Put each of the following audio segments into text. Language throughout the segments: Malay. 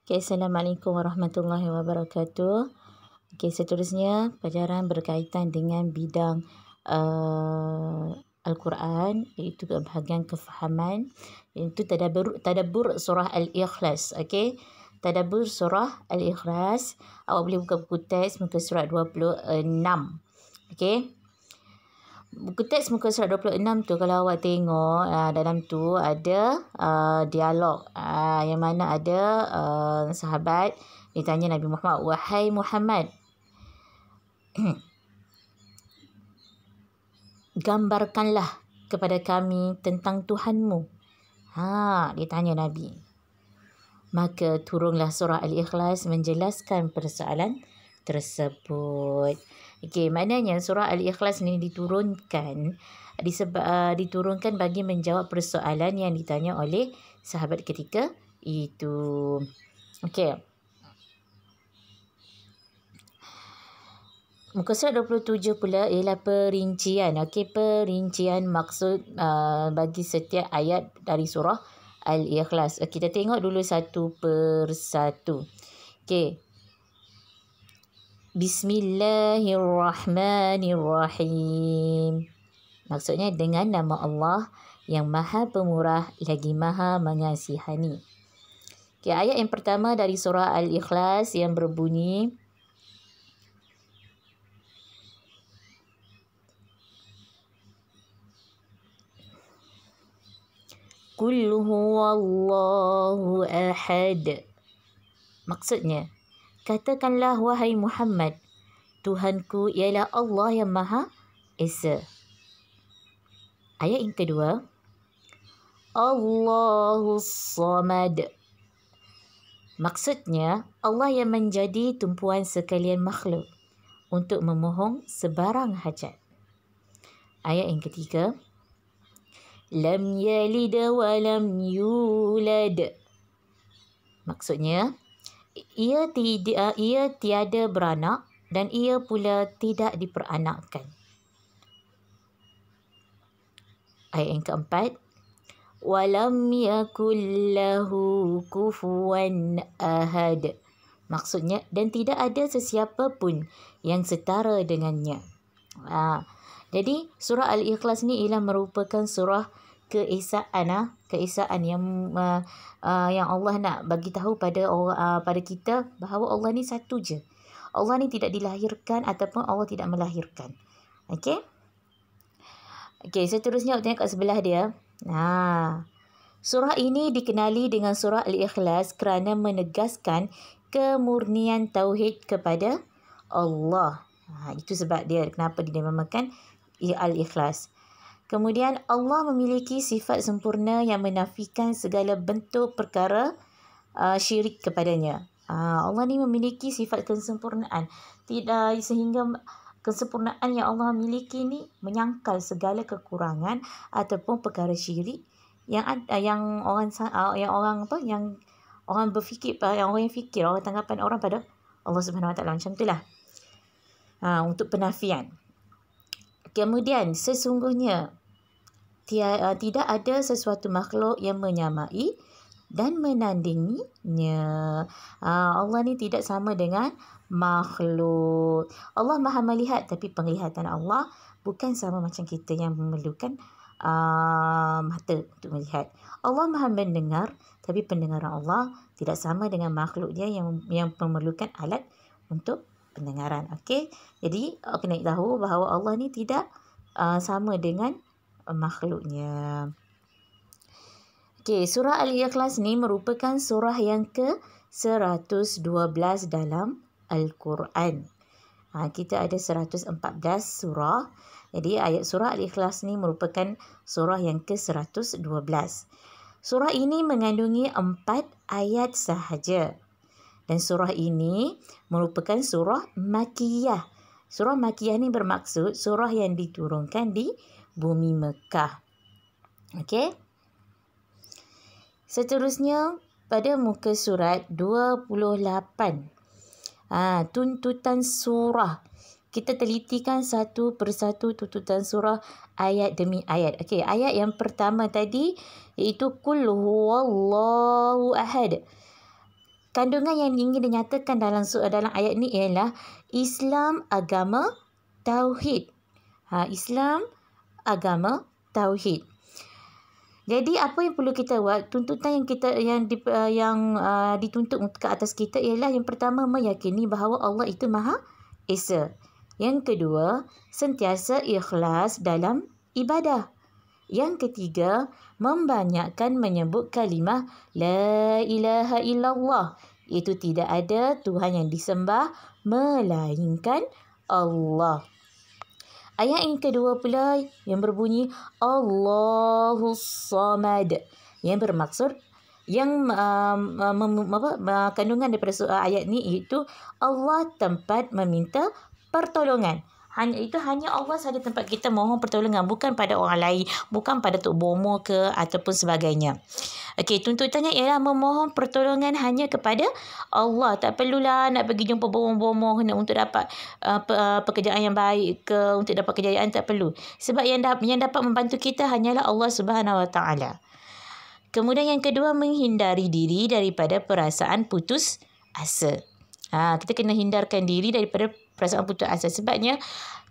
Okay, Assalamualaikum warahmatullahi wabarakatuh. Okay, seterusnya pelajaran berkaitan dengan bidang Al-Quran, iaitu bahagian kefahaman, iaitu tadabbur surah Al-Ikhlas. Okay, tadabbur surah Al-Ikhlas. Awak boleh buka buku teks muka surat 26. Okay, buku teks muka surat 26 tu kalau awak tengok dalam tu ada dialog yang mana ada sahabat ditanya Nabi Muhammad, "Wahai Muhammad, gambarkanlah kepada kami tentang Tuhanmu." Ditanya Nabi. Maka turunlah surah Al-Ikhlas menjelaskan persoalan tersebut. Okey, maknanya surah Al-Ikhlas ni diturunkan diturunkan bagi menjawab persoalan yang ditanya oleh sahabat ketika itu. Okey. Muka surat 27 pula ialah perincian. Okey, perincian maksud bagi setiap ayat dari surah Al-Ikhlas. Kita tengok dulu satu persatu. Okey. Bismillahirrahmanirrahim. Maksudnya dengan nama Allah yang Maha Pemurah lagi Maha Mengasihani. Okay, ayat yang pertama dari surah Al-Ikhlas yang berbunyi, Qul huwallahu ahad. Maksudnya, katakanlah wahai Muhammad, Tuhanku ialah Allah yang Maha Esa. Ayat yang kedua, Allahus Samad. Maksudnya, Allah yang menjadi tumpuan sekalian makhluk untuk memohon sebarang hajat. Ayat yang ketiga, Lam yalid wa lam yulad. Maksudnya, ia tiada beranak dan ia pula tidak diperanakkan. Ayat yang keempat, walam yakul lahu kufuwan ahad. Maksudnya, dan tidak ada sesiapa pun yang setara dengannya. Jadi surah Al-Ikhlas ni ialah merupakan surah keesaan yang Allah nak bagi tahu pada kita bahawa Allah ni satu je. Allah ni tidak dilahirkan ataupun Allah tidak melahirkan. Okey? Okey, seterusnya tengok kat sebelah dia. Surah ini dikenali dengan surah Al-Ikhlas kerana menegaskan kemurnian tauhid kepada Allah. Itu sebab dia kenapa dinamakan Al-Ikhlas. Kemudian Allah memiliki sifat sempurna yang menafikan segala bentuk perkara syirik kepadanya. Allah ni memiliki sifat kesempurnaan. Tidak sehingga kesempurnaan yang Allah miliki ni menyangkal segala kekurangan ataupun perkara syirik yang orang berfikir, orang tanggapan orang pada Allah Subhanahu Wa Taala macam itulah. Untuk penafian. Kemudian sesungguhnya tidak ada sesuatu makhluk yang menyamai dan menandinginya. Allah ni tidak sama dengan makhluk. Allah Maha melihat, tapi penglihatan Allah bukan sama macam kita yang memerlukan mata untuk melihat. Allah Maha mendengar, tapi pendengaran Allah tidak sama dengan makhluk dia yang memerlukan alat untuk pendengaran. Okey, jadi kena tahu bahawa Allah ni tidak sama dengan makhluknya. Okey, surah Al-Ikhlas ni merupakan surah yang ke-112 dalam Al-Quran. Kita ada 114 surah. Jadi ayat surah Al-Ikhlas ni merupakan surah yang ke-112. Surah ini mengandungi 4 ayat sahaja. Dan surah ini merupakan surah Makkiyah. Surah Makkiyah ni bermaksud surah yang diturunkan di bumi Mekah. Okey. Seterusnya pada muka surat 28. Tuntutan surah. Kita telitikan satu persatu tuntutan surah ayat demi ayat. Okey, ayat yang pertama tadi iaitu Qul huwallahu ahad. kandungan yang ingin dinyatakan dalam ayat ni ialah Islam agama tauhid. Islam agama tauhid. Jadi apa yang perlu kita buat, tuntutan yang dituntut ke atas kita ialah yang pertama meyakini bahawa Allah itu Maha Esa. Yang kedua, sentiasa ikhlas dalam ibadah. Yang ketiga, membanyakkan menyebut kalimah La ilaha illallah. Itu tidak ada Tuhan yang disembah melainkan Allah. Ayat yang kedua pula yang berbunyi Allahus Samad, yang bermaksud kandungan daripada ayat ni iaitu Allah tempat meminta pertolongan. Hanya Allah sahaja tempat kita mohon pertolongan, bukan pada orang lain, bukan pada Tok Bomo ke ataupun sebagainya. Okey, tuntutannya ialah memohon pertolongan hanya kepada Allah. Tak perlulah nak pergi jumpa bomo-bomo untuk dapat pekerjaan yang baik ke, untuk dapat kejayaan, tak perlu. Sebab yang dapat membantu kita hanyalah Allah Subhanahu Wa Taala. Kemudian yang kedua, menghindari diri daripada perasaan putus asa. Kita kena hindarkan diri daripada perasaan putus asa. Sebabnya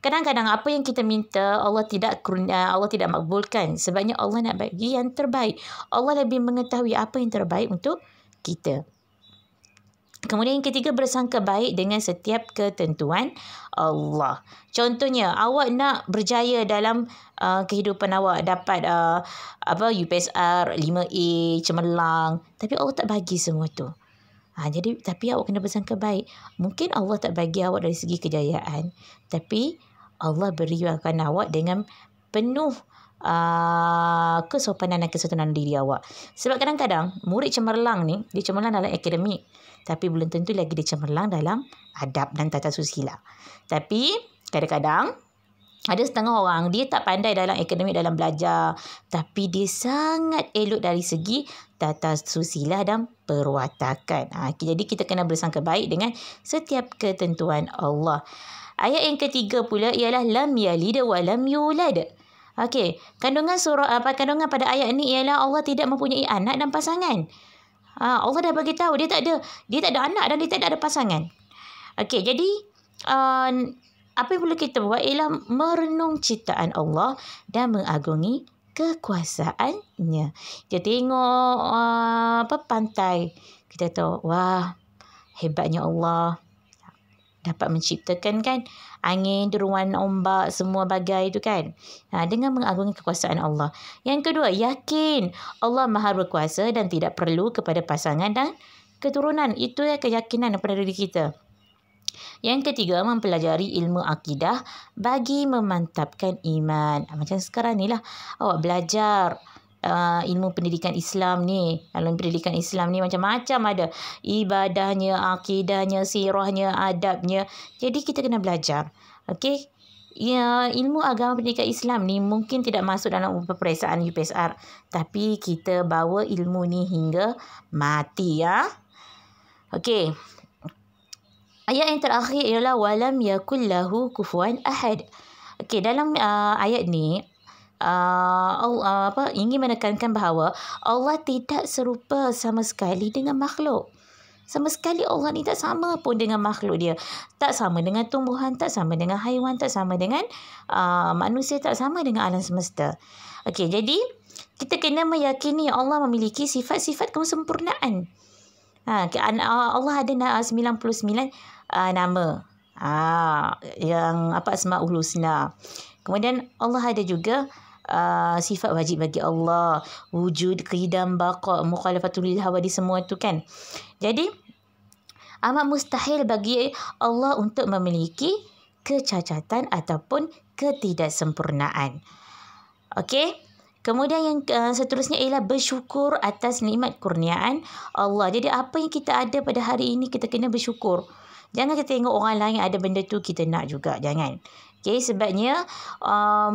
kadang-kadang apa yang kita minta Allah tidak makbulkan. Sebabnya Allah nak bagi yang terbaik. Allah lebih mengetahui apa yang terbaik untuk kita. Kemudian yang ketiga, bersangka baik dengan setiap ketentuan Allah. Contohnya, awak nak berjaya dalam kehidupan awak, dapat UPSR 5A, cemerlang, tapi Allah tak bagi semua tu. Tapi awak kena bersangka baik. Mungkin Allah tak bagi awak dari segi kejayaan, tapi Allah berikan awak dengan penuh kesopanan dan kesopanan diri awak. Sebab kadang-kadang murid cemerlang ni, dia cemerlang dalam akademik, tapi belum tentu lagi dia cemerlang dalam adab dan tata susila. Tapi kadang-kadang ada setengah orang, dia tak pandai dalam akademik, dalam belajar, tapi dia sangat elok dari segi tata susila dan perwatakan. Jadi kita kena bersangka baik dengan setiap ketentuan Allah. Ayat yang ketiga pula ialah lam yalid wa lam yulad. Okey, kandungan pada ayat ni ialah Allah tidak mempunyai anak dan pasangan. Allah dah bagi tahu dia tak ada anak dan dia tak ada pasangan. Okey, jadi apa yang perlu kita buat ialah merenung ciptaan Allah dan mengagungi kekuasaannya. Kita tengok pantai, kita tahu wah, hebatnya Allah dapat menciptakan kan angin, deruan, ombak, semua bagai itu kan. Dengan mengagungi kekuasaan Allah. Yang kedua, yakin Allah Maha berkuasa dan tidak perlu kepada pasangan dan keturunan. Itu keyakinan daripada diri kita. Yang ketiga, mempelajari ilmu akidah bagi memantapkan iman. Macam sekarang ni lah, awak belajar ilmu pendidikan Islam ni. Dalam pendidikan Islam ni macam-macam ada. Ibadahnya, akidahnya, sirahnya, adabnya. Jadi kita kena belajar. Okey? Ya, ilmu agama pendidikan Islam ni mungkin tidak masuk dalam peperiksaan UPSR. Tapi kita bawa ilmu ni hingga mati ya. Okey. Ayat yang terakhir ialah walam yakul lahu kufuwan ahad. Okey, dalam ayat ni ingin menekankan bahawa Allah tidak serupa sama sekali dengan makhluk. Sama sekali Allah ni tak sama pun dengan makhluk dia. Tak sama dengan tumbuhan, tak sama dengan haiwan, tak sama dengan manusia, tak sama dengan alam semesta. Okey, jadi kita kena meyakini Allah memiliki sifat-sifat kesempurnaan. Allah ada 99 nama. Yang Asmaul Husna. Kemudian Allah ada juga sifat wajib bagi Allah, wujud, qidam, baqa, mukhalafatul lil hawa, di semua tu kan. Jadi amat mustahil bagi Allah untuk memiliki kecacatan ataupun ketidaksempurnaan. Okey. Kemudian yang seterusnya ialah bersyukur atas nikmat kurniaan Allah. Jadi apa yang kita ada pada hari ini kita kena bersyukur. Jangan kita tengok orang lain ada benda tu kita nak juga. Jangan. Okay, sebabnya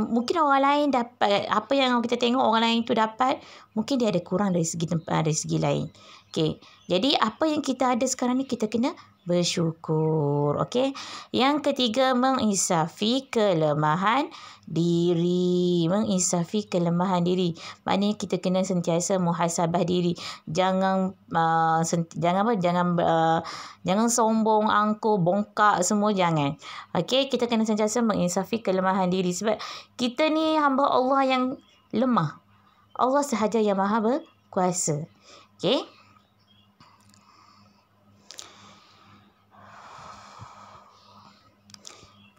mungkin orang lain dapat apa yang kita tengok orang lain tu dapat, mungkin dia ada kurang dari segi lain. Okay, Jadi apa yang kita ada sekarang ni kita kena bersyukur. Okey. Yang ketiga, mengisafi kelemahan diri. Mengisafi kelemahan diri. Maknanya kita kena sentiasa muhasabah diri. Jangan jangan sombong, angkuh, bongkak semua jangan. Okey, kita kena sentiasa mengisafi kelemahan diri sebab kita ni hamba Allah yang lemah. Allah sahaja yang Maha berkuasa. Okey.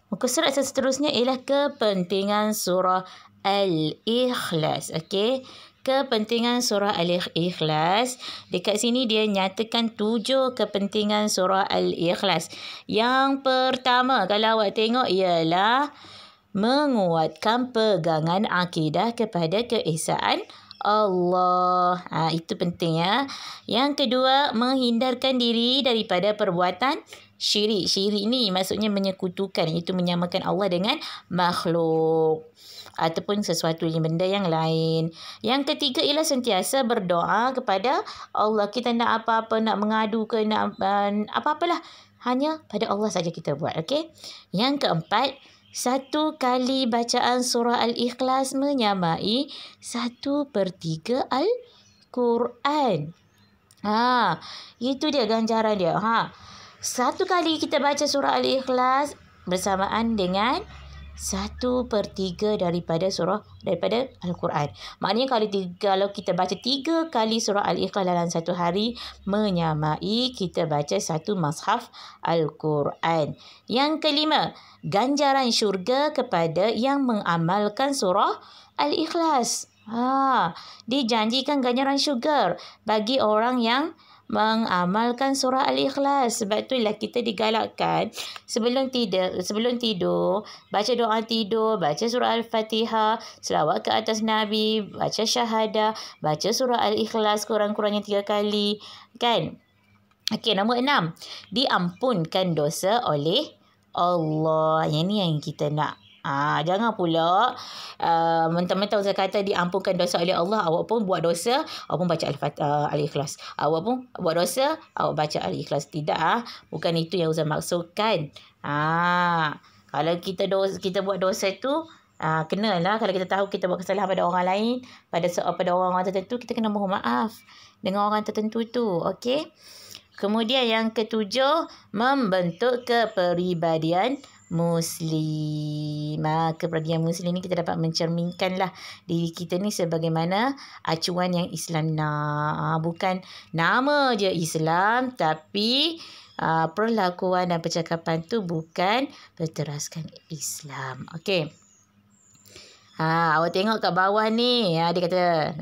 Muka surat seterusnya ialah kepentingan surah Al-Ikhlas. Okey. Kepentingan surah Al-Ikhlas. Dekat sini dia nyatakan 7 kepentingan surah Al-Ikhlas. Yang pertama, kalau awak tengok ialah menguatkan pegangan akidah kepada keesaan Allah. Itu penting ya. Yang kedua, menghindarkan diri daripada perbuatan syirik. Syirik ni maksudnya menyekutukan, iaitu menyamakan Allah dengan makhluk ataupun sesuatu benda yang lain. Yang ketiga ialah sentiasa berdoa kepada Allah. Kita nak apa-apa, nak mengadu ke, nak apa-apalah, hanya pada Allah saja kita buat. Okey. Yang keempat, 1 kali bacaan surah Al-Ikhlas menyamai 1/3 Al-Quran. Itu dia ganjaran dia. 1 kali kita baca surah Al-Ikhlas bersamaan dengan 1/3 daripada Al-Quran. Maknanya kalau kita baca 3 kali surah Al-Ikhlas dalam satu hari, menyamai kita baca 1 mushaf Al-Quran. Yang kelima, ganjaran syurga kepada yang mengamalkan surah Al-Ikhlas. Dijanjikan ganjaran syurga bagi orang yang mengamalkan surah Al-Ikhlas. Sebab itulah kita digalakkan sebelum tidur, baca doa tidur, baca surah Al-Fatihah, selawat ke atas Nabi, baca syahadah, baca surah Al-Ikhlas kurang-kurangnya 3 kali. Kan? Okey, nombor 6. Diampunkan dosa oleh Allah. Yang ni yang kita nak. Jangan pula mentang-mentang saya kata diampunkan dosa oleh Allah, awak pun buat dosa, awak pun baca Al-Ikhlas. Awak pun buat dosa, awak baca Al-Ikhlas. Tidak, bukan itu yang Ustaz maksudkan. Kalau kita buat dosa tu, kenalah, kalau kita tahu kita buat kesalahan pada orang lain, pada orang-orang tertentu, kita kena mohon maaf dengan orang tertentu tu. Okey. Kemudian yang ketujuh, membentuk kepribadian Muslim. Kepribadian Muslim ni kita dapat mencerminkanlah diri kita ni sebagaimana acuan yang Islam nak. Bukan nama je Islam, tapi perlakuan dan percakapan tu bukan berteraskan Islam. Okey. Awak tengok kat bawah ni, dia kata,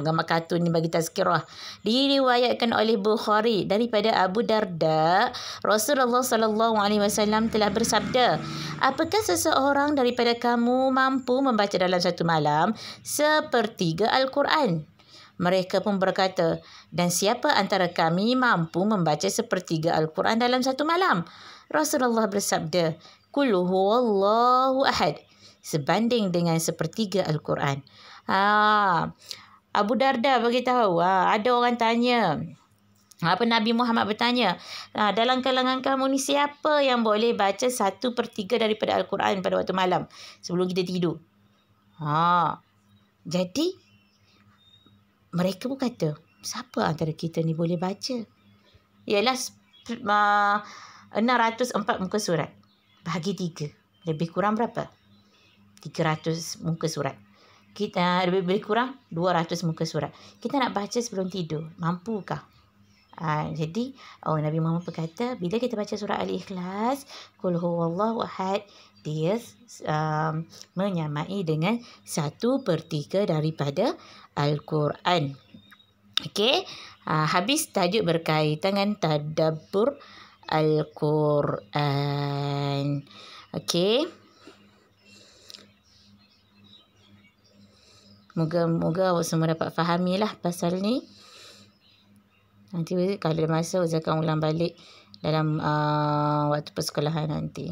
gambar kartun ni bagi tazkirah. Diriwayatkan oleh Bukhari daripada Abu Darda, Rasulullah SAW telah bersabda, apakah seseorang daripada kamu mampu membaca dalam satu malam 1/3 Al-Quran? Mereka pun berkata, dan siapa antara kami mampu membaca 1/3 Al-Quran dalam satu malam? Rasulullah bersabda, Qul huwallahu ahad, sebanding dengan 1/3 Al-Quran. Abu Darda beritahu, ada orang tanya, Nabi Muhammad bertanya, dalam kalangan kamu ni siapa yang boleh baca 1/3 daripada Al-Quran pada waktu malam sebelum kita tidur? Jadi mereka pun kata, siapa antara kita ni boleh baca? Ialah 604 muka surat. Bahagi 3. Lebih kurang berapa? 300 muka surat. Kita lebih kurang 200 muka surat. Kita nak baca sebelum tidur. Mampukah? Jadi Nabi Muhammad berkata, bila kita baca surah Al-Ikhlas, Qul huwallahu ahad, dia menyamai dengan 1/3 daripada Al-Quran. Okey. Habis tajuk berkaitan dengan tadabbur Al-Quran. Okey. Moga-moga awak semua dapat fahamilah pasal ni. Nanti kalau ada masa Ustaz akan ulang balik dalam waktu persekolahan nanti.